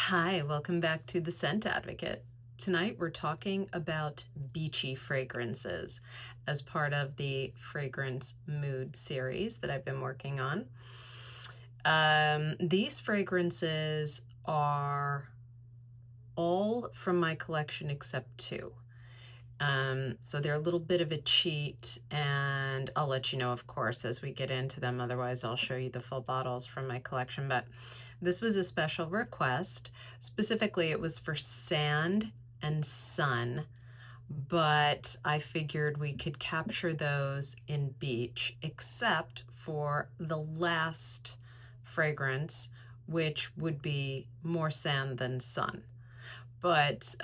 Hi, welcome back to The Scent Advocate. Tonight we're talking about beachy fragrances as part of the fragrance mood series that I've been working on. These fragrances are all from my collection except two. So they're a little bit of a cheat, and I'll let you know, of course, as we get into them. Otherwise, I'll show you the full bottles from my collection. But this was a special request. Specifically, it was for sand and sun, but I figured we could capture those in beach, except for the last fragrance, which would be more sand than sun. But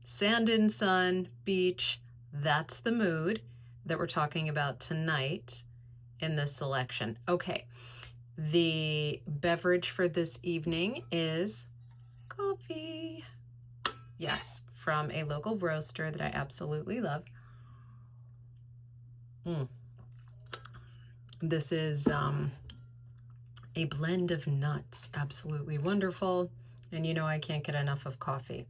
sand and sun, beach, that's the mood that we're talking about tonight in this selection. Okay, the beverage for this evening is coffee. Yes, from a local roaster that I absolutely love. This is a blend of nuts, absolutely wonderful. And you know I can't get enough of coffee.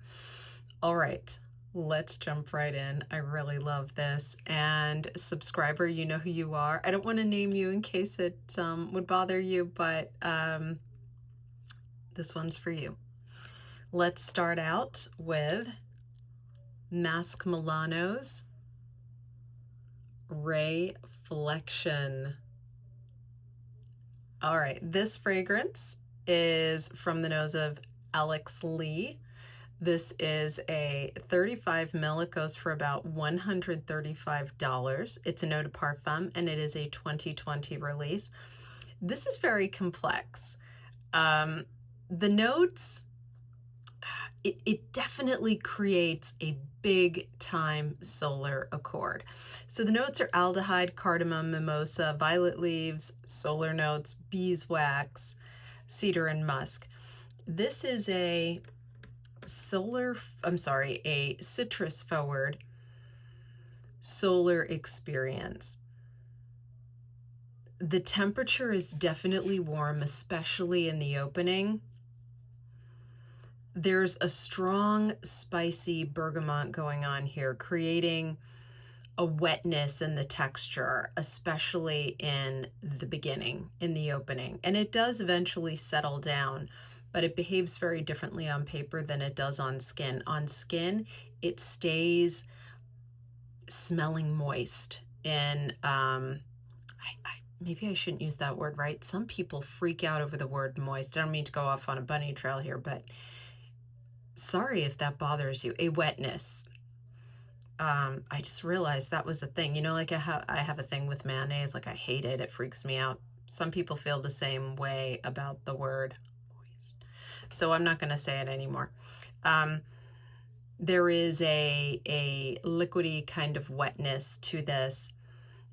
All right, let's jump right in. I really love this. And subscriber, you know who you are. I don't want to name you in case it would bother you, but this one's for you. Let's start out with Mask Milano's Reflection. All right, this fragrance is from the nose of Alex Lee. This is a 35 ml. It goes for about $135. It's an eau de parfum, and it is a 2020 release. This is very complex. The notes, it definitely creates a big time solar accord. So the notes are aldehyde, cardamom, mimosa, violet leaves, solar notes, beeswax, cedar, and musk. This is a citrus forward solar experience. The temperature is definitely warm, especially in the opening. There's a strong, spicy bergamot going on here, creating a wetness in the texture, especially in the beginning, in the opening. And it does eventually settle down, but it behaves very differently on paper than it does on skin. On skin, it stays smelling moist. And maybe I shouldn't use that word, right? Some people freak out over the word moist. I don't mean to go off on a bunny trail here, but sorry if that bothers you. A wetness. I just realized that was a thing. You know, like I have a thing with mayonnaise. Like I hate it. It freaks me out. Some people feel the same way about the word moist. So I'm not going to say it anymore. There is a liquidy kind of wetness to this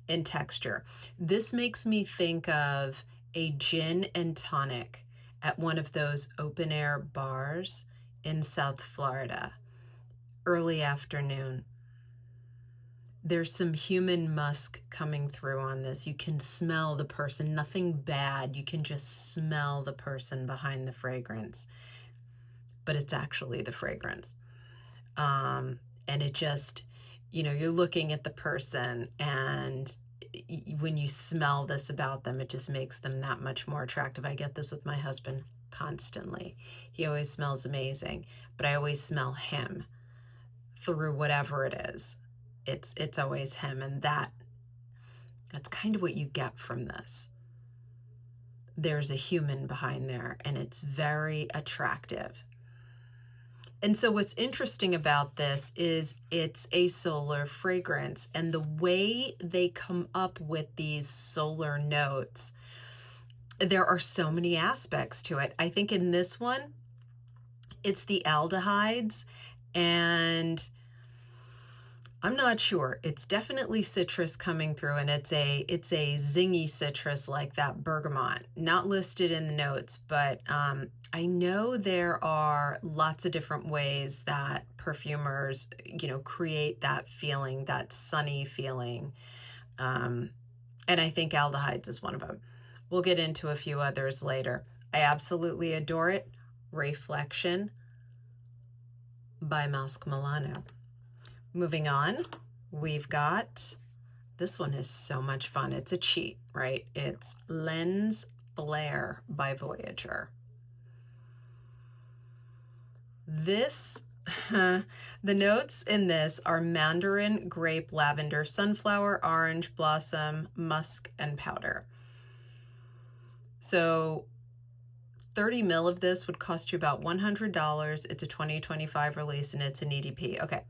in texture. This makes me think of a gin and tonic at one of those open air bars in South Florida, early afternoon. There's some human musk coming through on this. You can smell the person, nothing bad. You can just smell the person behind the fragrance, but it's actually the fragrance. And it just, you know, you're looking at the person, and when you smell this about them, it just makes them that much more attractive. I get this with my husband constantly. He always smells amazing, but I always smell him through whatever it is. It's always him, and that's kind of what you get from this. There's a human behind there, and it's very attractive. And so what's interesting about this is it's a solar fragrance, and the way they come up with these solar notes, there are so many aspects to it. I think in this one, it's the aldehydes, and I'm not sure. It's definitely citrus coming through, and it's a zingy citrus like that bergamot. Not listed in the notes, but I know there are lots of different ways that perfumers, you know, create that feeling, that sunny feeling. And I think aldehydes is one of them. We'll get into a few others later. I absolutely adore it. Reflection by Masque Milano. Moving on, we've got, this one is so much fun. It's a cheat, right? It's Lens Flare by Voyager. This, the notes in this are mandarin, grape, lavender, sunflower, orange, blossom, musk, and powder. So 30 mil of this would cost you about $100. It's a 2025 release and it's an EDP. Okay.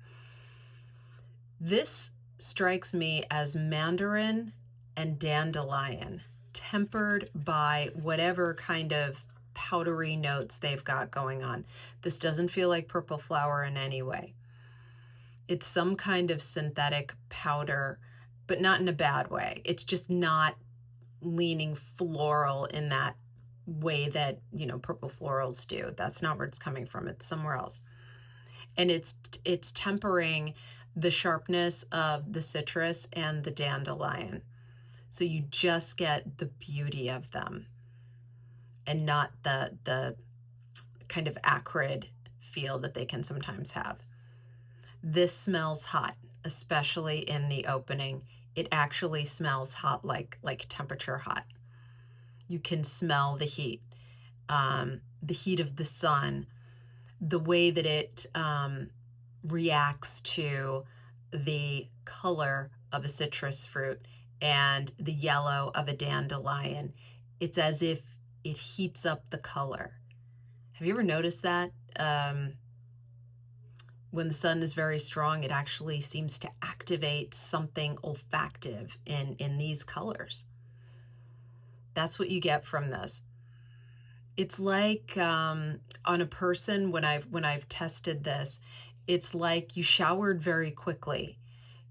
This strikes me as mandarin and dandelion, tempered by whatever kind of powdery notes they've got going on. This doesn't feel like purple flower in any way. It's some kind of synthetic powder, but not in a bad way. It's just not leaning floral in that way that, you know, purple florals do. That's not where it's coming from. It's somewhere else. And it's tempering the sharpness of the citrus and the dandelion. So you just get the beauty of them and not the kind of acrid feel that they can sometimes have. This smells hot, especially in the opening. It actually smells hot, like temperature hot. You can smell the heat of the sun, the way that it reacts to the color of a citrus fruit and the yellow of a dandelion. It's as if it heats up the color. Have you ever noticed that? When the sun is very strong, it actually seems to activate something olfactive in these colors. That's what you get from this. It's like on a person, when I've tested this, it's like you showered very quickly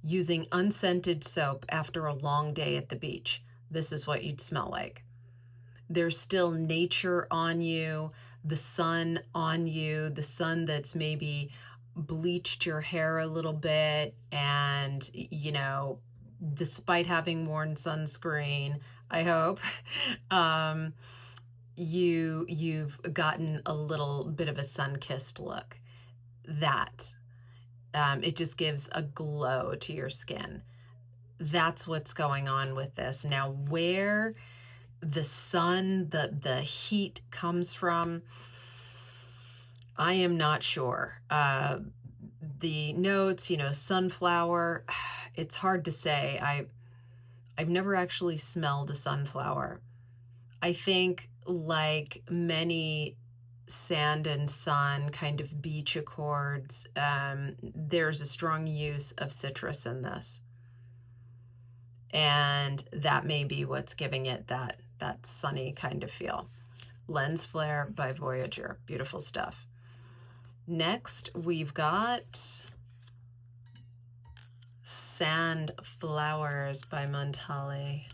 using unscented soap after a long day at the beach. This is what you'd smell like. There's still nature on you, the sun on you, the sun that's maybe bleached your hair a little bit, and, you know, despite having worn sunscreen, I hope, you've gotten a little bit of a sun-kissed look. That it just gives a glow to your skin. That's what's going on with this. Now, where the sun, the heat comes from, I am not sure. The notes, you know, sunflower, it's hard to say. I've never actually smelled a sunflower. I think, like many sand and sun kind of beach accords, there's a strong use of citrus in this. And that may be what's giving it that sunny kind of feel. Lens Flare by Voyager. Beautiful stuff. Next, we've got Sandflowers by Montale.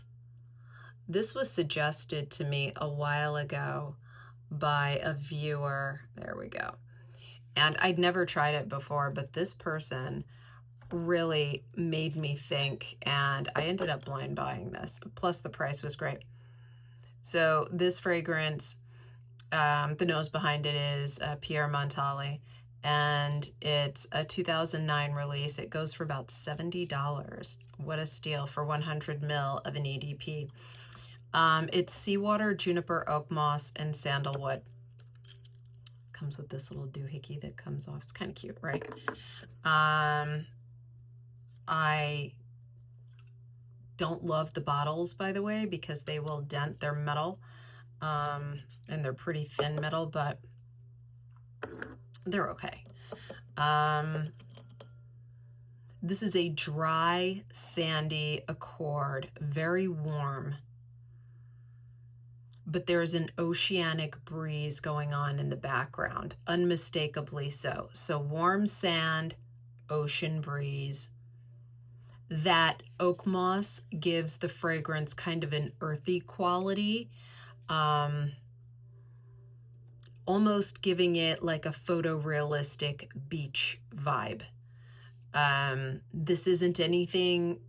This was suggested to me a while ago by a viewer. There we go. And I'd never tried it before, but this person really made me think, and I ended up blind buying this. Plus the price was great. So this fragrance, the nose behind it is Pierre Montale, and it's a 2009 release. It goes for about $70. What a steal for 100 ml of an EDP. It's seawater, juniper, oak moss, and sandalwood. Comes with this little doohickey that comes off. It's kind of cute, right? I don't love the bottles, by the way, because they will dent their metal. And they're pretty thin metal, but they're okay. This is a dry, sandy accord, very warm, but there's an oceanic breeze going on in the background, unmistakably so. So warm sand, ocean breeze. That oak moss gives the fragrance kind of an earthy quality, almost giving it like a photorealistic beach vibe. This isn't anything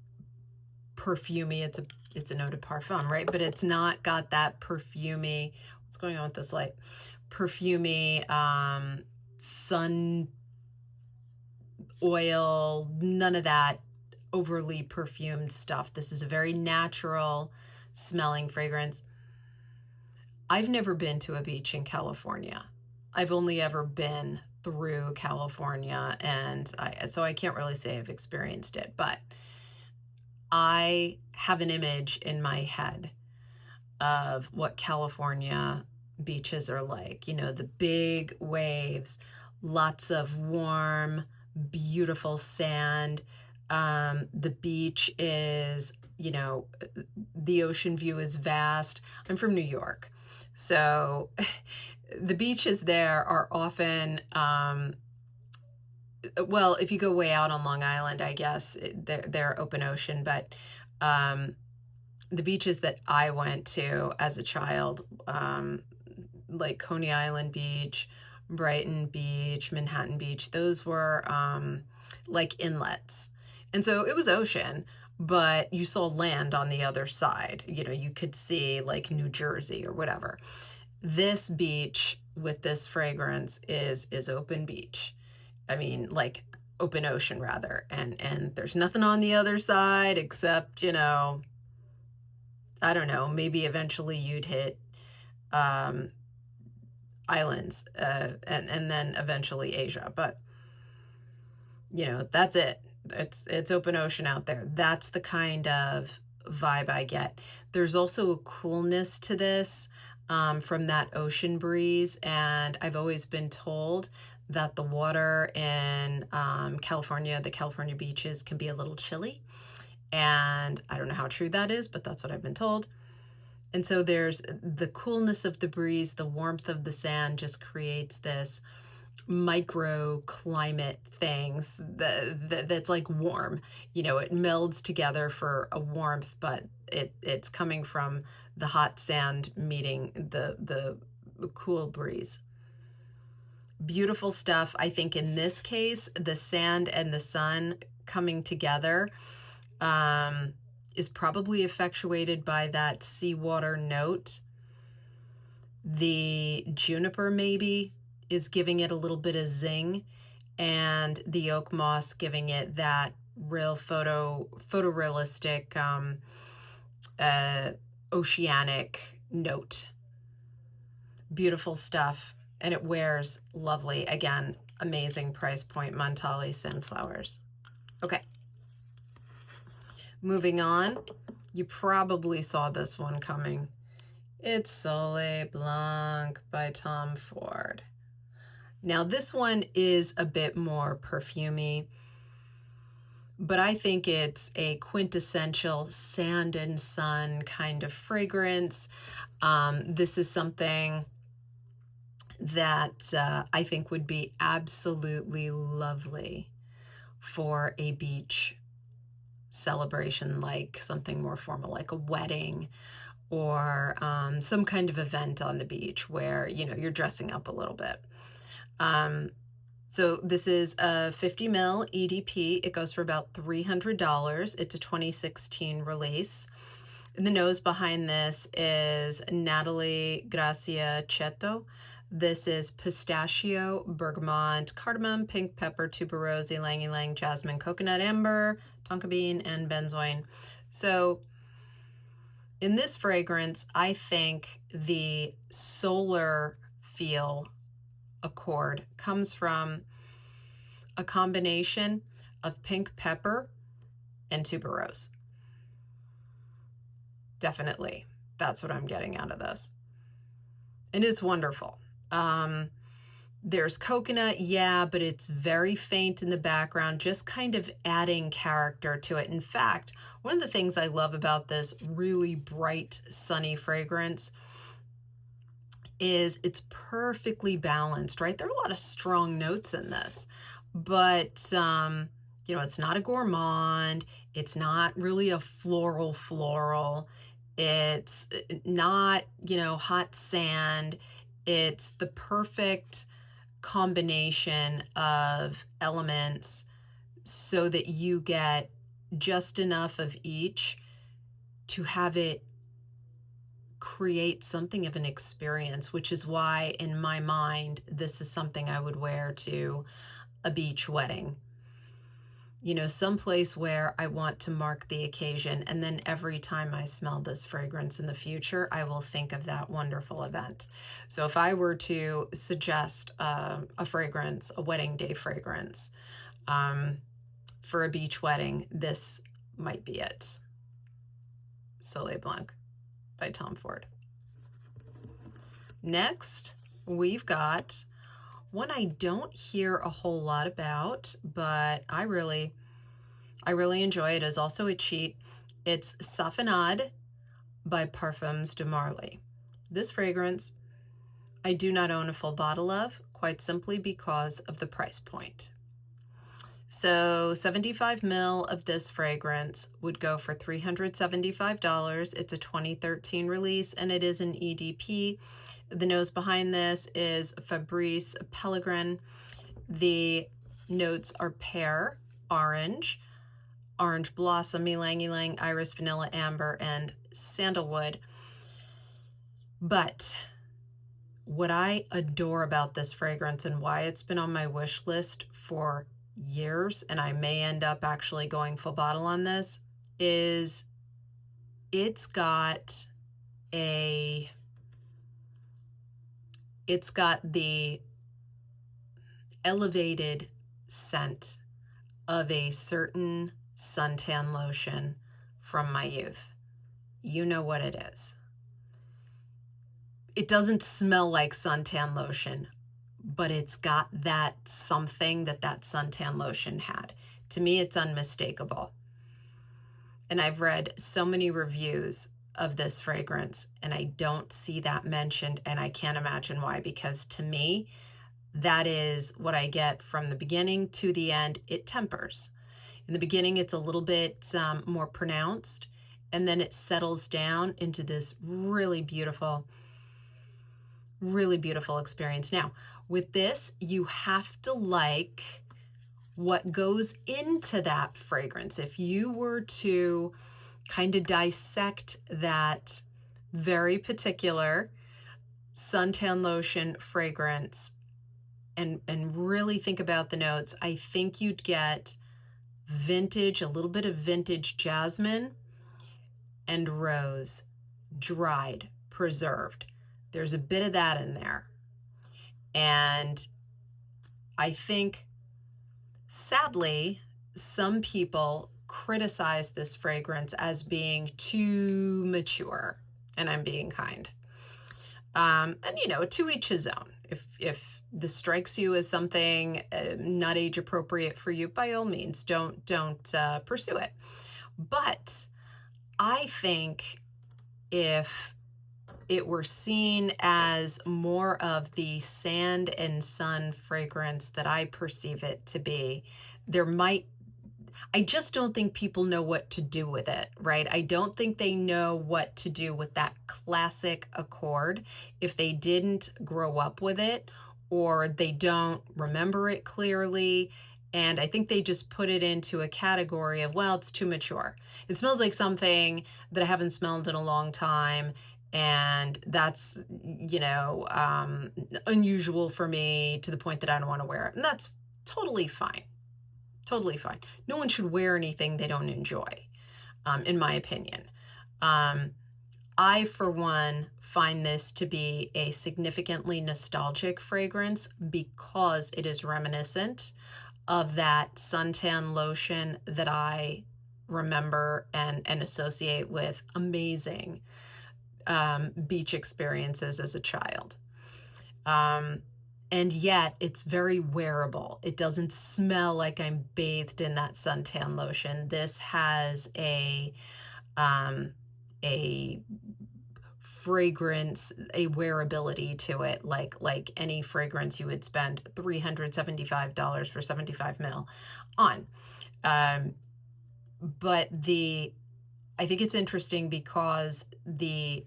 perfumey. It's an eau de parfum, right? But it's not got that perfumey What's going on with this light? Perfumey, sun oil, none of that overly perfumed stuff. This is a very natural smelling fragrance. I've never been to a beach in California. I've only ever been through California, and so I can't really say I've experienced it, but I have an image in my head of what California beaches are like. You know, the big waves, lots of warm, beautiful sand. The beach is, you know, the ocean view is vast. I'm from New York, so the beaches there are often, well, if you go way out on Long Island, I guess they're open ocean, but the beaches that I went to as a child, like Coney Island Beach, Brighton Beach, Manhattan Beach, those were like inlets. And so it was ocean, but you saw land on the other side. You know, you could see like New Jersey or whatever. This beach with this fragrance is open beach. I mean, like open ocean rather. And there's nothing on the other side except, you know, I don't know, maybe eventually you'd hit islands and then eventually Asia. But, you know, that's it. It's open ocean out there. That's the kind of vibe I get. There's also a coolness to this from that ocean breeze. And I've always been told that the water in California, the California beaches, can be a little chilly. And I don't know how true that is, but that's what I've been told. And so there's the coolness of the breeze, the warmth of the sand just creates this microclimate things that's like warm. You know, it melds together for a warmth, but it's coming from the hot sand meeting the cool breeze. Beautiful stuff. I think in this case, the sand and the sun coming together is probably effectuated by that seawater note. The juniper maybe is giving it a little bit of zing, and the oak moss giving it that real photorealistic oceanic note. Beautiful stuff, and it wears lovely. Again, amazing price point, Montale Sandflowers. Okay. Moving on, you probably saw this one coming. It's Soleil Blanc by Tom Ford. Now this one is a bit more perfumey, but I think it's a quintessential sand and sun kind of fragrance. This is something that I think would be absolutely lovely for a beach celebration, like something more formal, like a wedding or some kind of event on the beach where, you know, you're dressing up a little bit. So this is a 50 ml EDP. It goes for about $300. It's a 2016 release. The nose behind this is Natalie Gracia Cheto. This is pistachio, bergamot, cardamom, pink pepper, tuberose, ylang ylang, jasmine, coconut amber, tonka bean, and benzoin. So in this fragrance, I think the solar feel accord comes from a combination of pink pepper and tuberose. Definitely, that's what I'm getting out of this. And it's wonderful. There's coconut, yeah, but it's very faint in the background, just kind of adding character to it. In fact, one of the things I love about this really bright, sunny fragrance is it's perfectly balanced, right? There are a lot of strong notes in this, but, you know, it's not a gourmand. It's not really a floral. It's not, you know, hot sand. It's the perfect combination of elements so that you get just enough of each to have it create something of an experience, which is why in my mind, this is something I would wear to a beach wedding. You know, someplace where I want to mark the occasion. And then every time I smell this fragrance in the future, I will think of that wonderful event. So if I were to suggest a fragrance, a wedding day fragrance, for a beach wedding, this might be it. Soleil Blanc by Tom Ford. Next, we've got one I don't hear a whole lot about, but I really enjoy it. It's also a cheat. It's Safanad by Parfums de Marly. This fragrance I do not own a full bottle of, quite simply because of the price point. So 75 ml of this fragrance would go for $375. It's a 2013 release, and it is an EDP. The nose behind this is Fabrice Pellegrin. The notes are pear, orange, orange blossom, ylang ylang, iris, vanilla, amber, and sandalwood. But what I adore about this fragrance and why it's been on my wish list for years, and I may end up actually going full bottle on this, is it's got the elevated scent of a certain suntan lotion from my youth. You know what it is. It doesn't smell like suntan lotion, but it's got that something that suntan lotion had. To me, it's unmistakable. And I've read so many reviews of this fragrance, and I don't see that mentioned, and I can't imagine why, because to me, that is what I get from the beginning to the end. It tempers. In the beginning, it's a little bit more pronounced, and then it settles down into this really beautiful experience. Now, with this, you have to like what goes into that fragrance. If you were to kind of dissect that very particular suntan lotion fragrance and really think about the notes, I think you'd get vintage, a little bit of vintage jasmine and rose, dried, preserved. There's a bit of that in there. And I think, sadly, some people criticize this fragrance as being too mature, and I'm being kind. And, you know, to each his own. If this strikes you as something not age appropriate for you, by all means, don't pursue it. But I think if it were seen as more of the sand and sun fragrance that I perceive it to be, I just don't think people know what to do with it, right? I don't think they know what to do with that classic accord if they didn't grow up with it, or they don't remember it clearly. And I think they just put it into a category of, well, it's too mature. It smells like something that I haven't smelled in a long time, and that's, you know, unusual for me to the point that I don't want to wear it. And that's totally fine. Totally fine. No one should wear anything they don't enjoy, in my opinion. I, for one, find this to be a significantly nostalgic fragrance because it is reminiscent of that suntan lotion that I remember and associate with amazing beach experiences as a child. And yet it's very wearable. It doesn't smell like I'm bathed in that suntan lotion. This has a fragrance, a wearability to it, like any fragrance you would spend $375 for 75 ml on. But I think it's interesting because the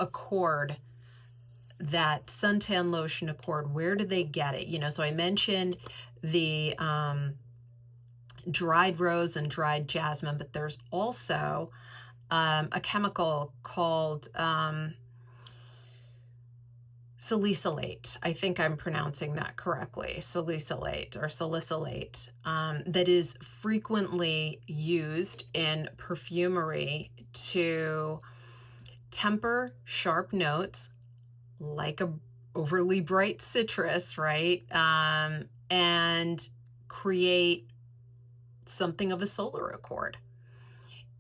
accord, that suntan lotion accord, where do they get it? You know, so I mentioned the dried rose and dried jasmine, but there's also a chemical called salicylate. I think I'm pronouncing that correctly. Salicylate or salicylate, that is frequently used in perfumery to temper sharp notes like a overly bright citrus, right? And create something of a solar accord.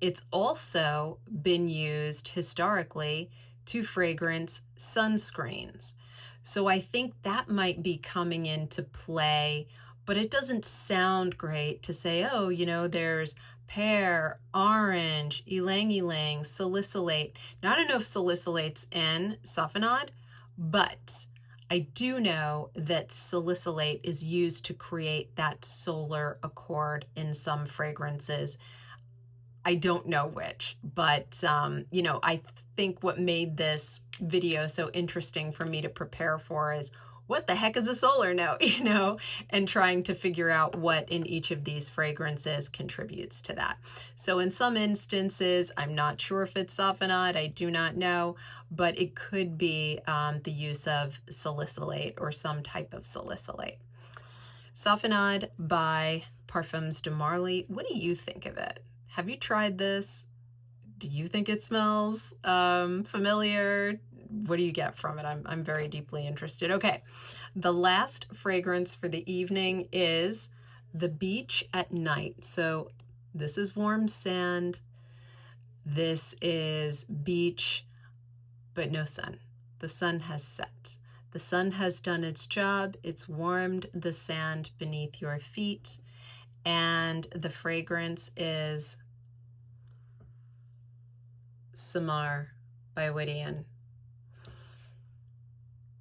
It's also been used historically to fragrance sunscreens. So I think that might be coming into play, but it doesn't sound great to say, oh, there's pear, orange, ylang ylang, salicylate. Now, I don't know if salicylate's in Safanad, but I do know that salicylate is used to create that solar accord in some fragrances. I don't know which, but I think what made this video so interesting for me to prepare for is what the heck is a solar note, and trying to figure out what in each of these fragrances contributes to that. So in some instances, I'm not sure if it's Safanad, I do not know, but it could be the use of salicylate or some type of salicylate. Safanad by Parfums de Marly. What do you think of it? Have you tried this? Do you think it smells familiar? What do you get from it? I'm very deeply interested. Okay, the last fragrance for the evening is The Beach at Night. So this is warm sand. This is beach, but no sun. The sun has set. The sun has done its job. It's warmed the sand beneath your feet. And the fragrance is Samar by Widian.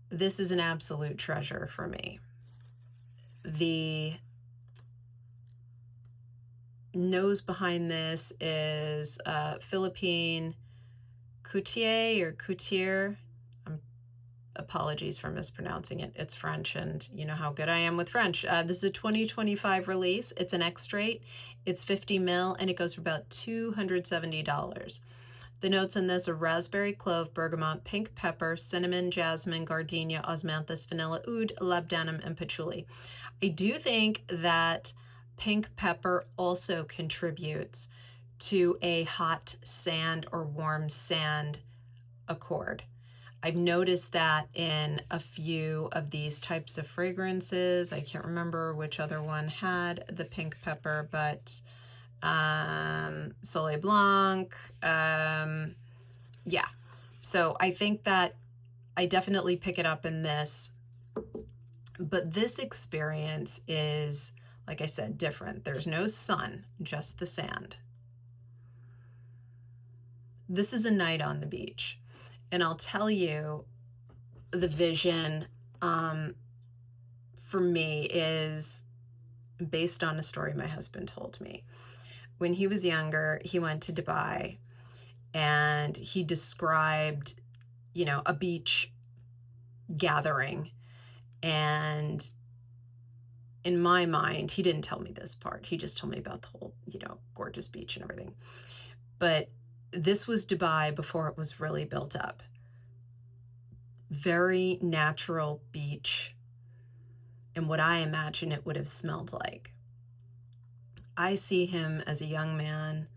This is an absolute treasure for me. The nose behind this is Philippine Coutier or Coutier. Apologies for mispronouncing it. It's French, and you know how good I am with French. This is a 2025 release. It's an extrait. It's 50 ml, and it goes for about $270. The notes in this are raspberry, clove, bergamot, pink pepper, cinnamon, jasmine, gardenia, osmanthus, vanilla, oud, labdanum, and patchouli. I do think that pink pepper also contributes to a hot sand or warm sand accord. I've noticed that in a few of these types of fragrances. I can't remember which other one had the pink pepper, but Soleil Blanc. Yeah. So I think that I definitely pick it up in this. But this experience is, like I said, different. There's no sun, just the sand. This is a night on the beach. And I'll tell you, the vision for me is based on a story my husband told me. When he was younger, he went to Dubai and he described, a beach gathering. And in my mind, he didn't tell me this part. He just told me about the whole, gorgeous beach and everything. But this was Dubai before it was really built up. Very natural beach, and what I imagine it would have smelled like. I see him as a young man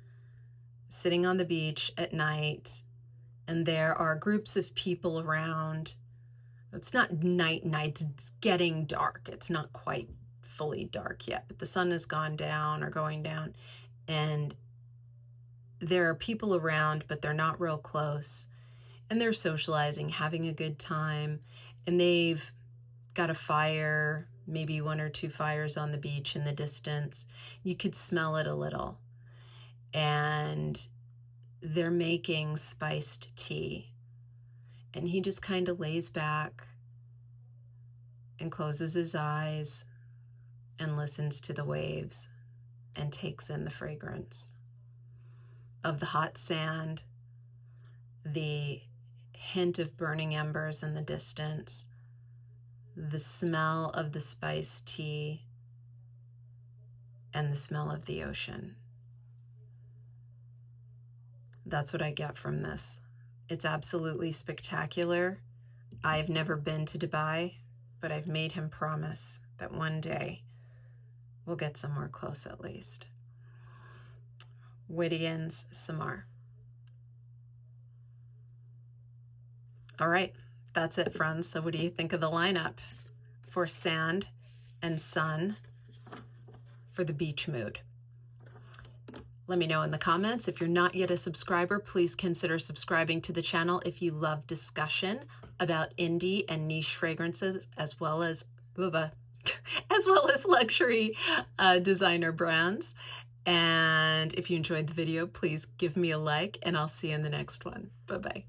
sitting on the beach at night, and there are groups of people around. It's not night, it's getting dark. It's not quite fully dark yet, but the sun has gone down or going down, and there are people around, but they're not real close, and they're socializing, having a good time, and they've got a fire, maybe one or two fires on the beach in the distance. You could smell it a little, and they're making spiced tea, and he just kind of lays back and closes his eyes and listens to the waves and takes in the fragrance of the hot sand, the hint of burning embers in the distance, the smell of the spiced tea, and the smell of the ocean. that's what I get from this. It's absolutely spectacular. I've never been to Dubai, but I've made him promise that one day we'll get somewhere close at least. Widian's Samar. All right, that's it, friends. So what do you think of the lineup for sand and sun for the beach mood? Let me know in the comments. If you're not yet a subscriber, please consider subscribing to the channel if you love discussion about indie and niche fragrances, as well as luxury designer brands. And if you enjoyed the video, please give me a like, and I'll see you in the next one. Bye-bye.